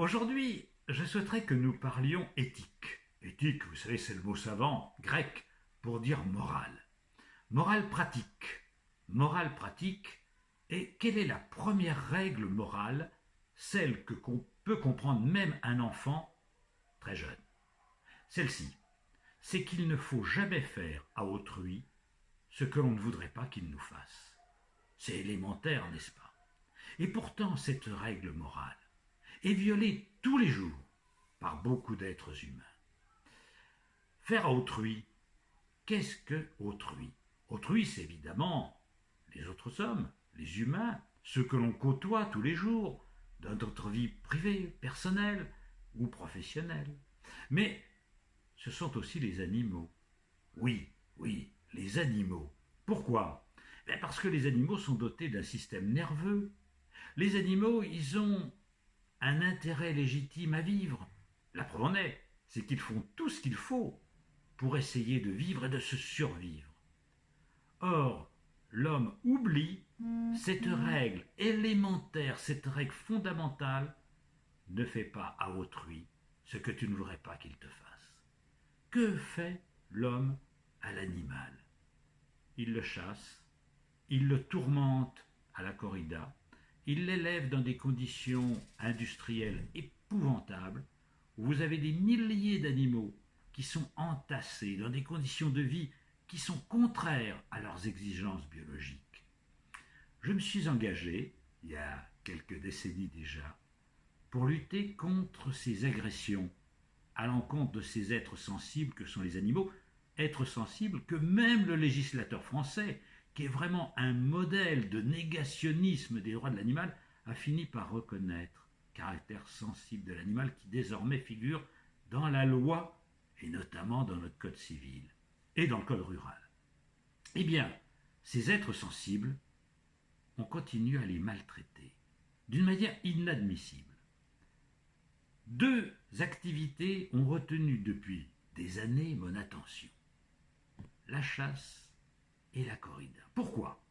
Aujourd'hui, je souhaiterais que nous parlions éthique. Éthique, vous savez, c'est le mot savant grec pour dire morale. Morale pratique. Morale pratique. Et quelle est la première règle morale, celle que peut comprendre même un enfant très jeune? Celle-ci, c'est qu'il ne faut jamais faire à autrui ce que l'on ne voudrait pas qu'il nous fasse. C'est élémentaire, n'est-ce pas? Et pourtant, cette règle morale est violée tous les jours par beaucoup d'êtres humains. Faire à autrui, qu'est-ce que autrui? Autrui, c'est évidemment les autres hommes, les humains, ceux que l'on côtoie tous les jours, dans notre vie privée, personnelle ou professionnelle. Mais ce sont aussi les animaux. Oui, oui, les animaux. Pourquoi? Parce que les animaux sont dotés d'un système nerveux. Les animaux, ils ont un intérêt légitime à vivre. La preuve en est, c'est qu'ils font tout ce qu'il faut pour essayer de vivre et de se survivre. Or, l'homme oublie cette règle élémentaire, cette règle fondamentale: ne fais pas à autrui ce que tu ne voudrais pas qu'il te fasse. Que fait l'homme à l'animal? Il le chasse, il le tourmente à la corrida, il l'élève dans des conditions industrielles épouvantables, où vous avez des milliers d'animaux qui sont entassés dans des conditions de vie qui sont contraires à leurs exigences biologiques. Je me suis engagé, il y a quelques décennies déjà, pour lutter contre ces agressions à l'encontre de ces êtres sensibles que sont les animaux, êtres sensibles que même le législateur français, qui est vraiment un modèle de négationnisme des droits de l'animal, a fini par reconnaître le caractère sensible de l'animal qui désormais figure dans la loi et notamment dans notre code civil et dans le code rural. Eh bien, ces êtres sensibles, on continue à les maltraiter d'une manière inadmissible. Deux activités ont retenu depuis des années mon attention: la chasse et la corrida. Pourquoi?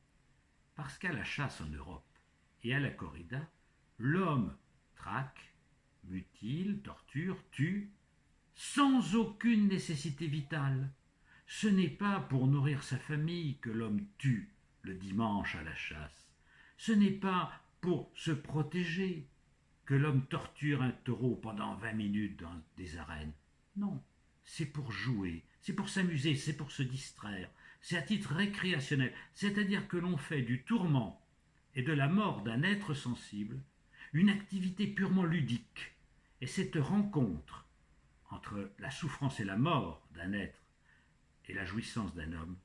Parce qu'à la chasse en Europe et à la corrida, l'homme traque, mutile, torture, tue, sans aucune nécessité vitale. Ce n'est pas pour nourrir sa famille que l'homme tue le dimanche à la chasse. Ce n'est pas pour se protéger que l'homme torture un taureau pendant 20 minutes dans des arènes. Non, c'est pour jouer, c'est pour s'amuser, c'est pour se distraire. C'est à titre récréationnel, c'est-à-dire que l'on fait du tourment et de la mort d'un être sensible une activité purement ludique. Et cette rencontre entre la souffrance et la mort d'un être et la jouissance d'un homme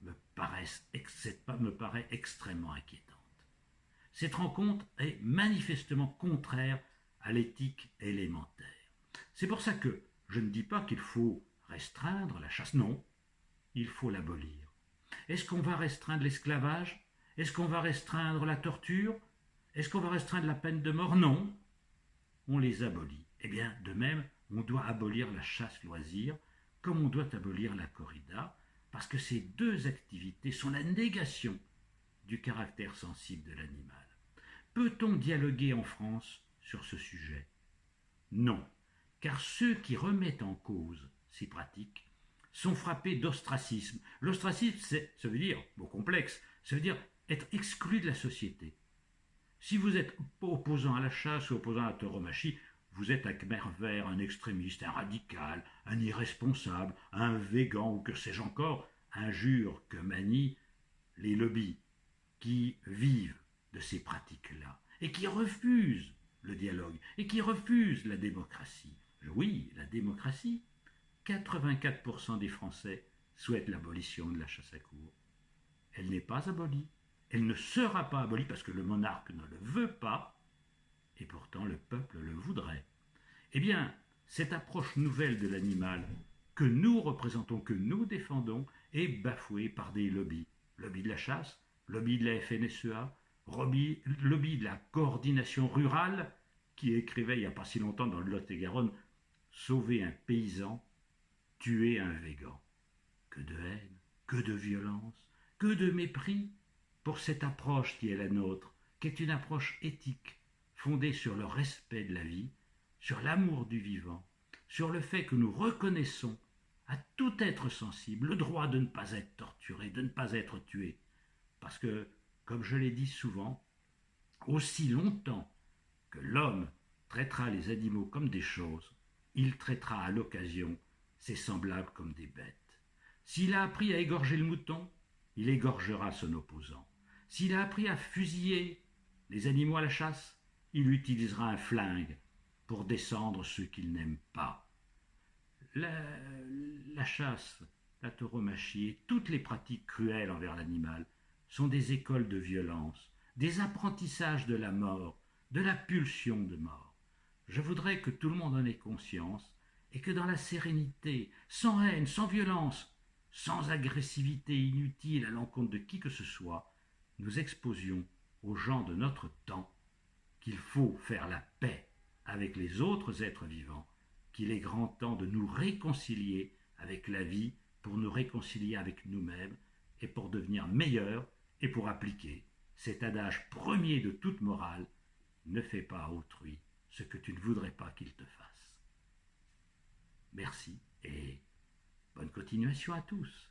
me paraît extrêmement inquiétante. Cette rencontre est manifestement contraire à l'éthique élémentaire. C'est pour ça que je ne dis pas qu'il faut restreindre la chasse, non, il faut l'abolir. Est-ce qu'on va restreindre l'esclavage? Est-ce qu'on va restreindre la torture? Est-ce qu'on va restreindre la peine de mort? Non, on les abolit. Eh bien, de même, on doit abolir la chasse-loisir, comme on doit abolir la corrida, parce que ces deux activités sont la négation du caractère sensible de l'animal. Peut-on dialoguer en France sur ce sujet? Non, car ceux qui remettent en cause ces pratiques sont frappés d'ostracisme. L'ostracisme, ça veut dire, mot complexe, ça veut dire être exclu de la société. Si vous êtes opposant à la chasse ou opposant à la tauromachie, vous êtes un Khmer vert, un extrémiste, un radical, un irresponsable, un végan ou que sais-je encore, injure que manient les lobbies qui vivent de ces pratiques-là et qui refusent le dialogue et qui refusent la démocratie. Oui, la démocratie. 84% des Français souhaitent l'abolition de la chasse à courre. Elle n'est pas abolie. Elle ne sera pas abolie parce que le monarque ne le veut pas et pourtant le peuple le voudrait. Eh bien, cette approche nouvelle de l'animal que nous représentons, que nous défendons, est bafouée par des lobbies. Lobby de la chasse, lobby de la FNSEA, lobby de la coordination rurale, qui écrivait il n'y a pas si longtemps dans le Lot-et-Garonne: sauver un paysan, tuer un végan. Que de haine, que de violence, que de mépris pour cette approche qui est la nôtre, qui est une approche éthique, fondée sur le respect de la vie, sur l'amour du vivant, sur le fait que nous reconnaissons à tout être sensible le droit de ne pas être torturé, de ne pas être tué. Parce que, comme je l'ai dit souvent, aussi longtemps que l'homme traitera les animaux comme des choses, il traitera à l'occasion ses semblables comme des bêtes. S'il a appris à égorger le mouton, il égorgera son opposant. S'il a appris à fusiller les animaux à la chasse, il utilisera un flingue pour descendre ceux qu'il n'aime pas. La chasse, la tauromachie et toutes les pratiques cruelles envers l'animal sont des écoles de violence, des apprentissages de la mort, de la pulsion de mort. Je voudrais que tout le monde en ait conscience et que dans la sérénité, sans haine, sans violence, sans agressivité inutile à l'encontre de qui que ce soit, nous exposions aux gens de notre temps qu'il faut faire la paix avec les autres êtres vivants, qu'il est grand temps de nous réconcilier avec la vie pour nous réconcilier avec nous-mêmes et pour devenir meilleurs et pour appliquer cet adage premier de toute morale: ne fais pas à autrui ce que tu ne voudrais pas qu'il te fasse. Merci et bonne continuation à tous.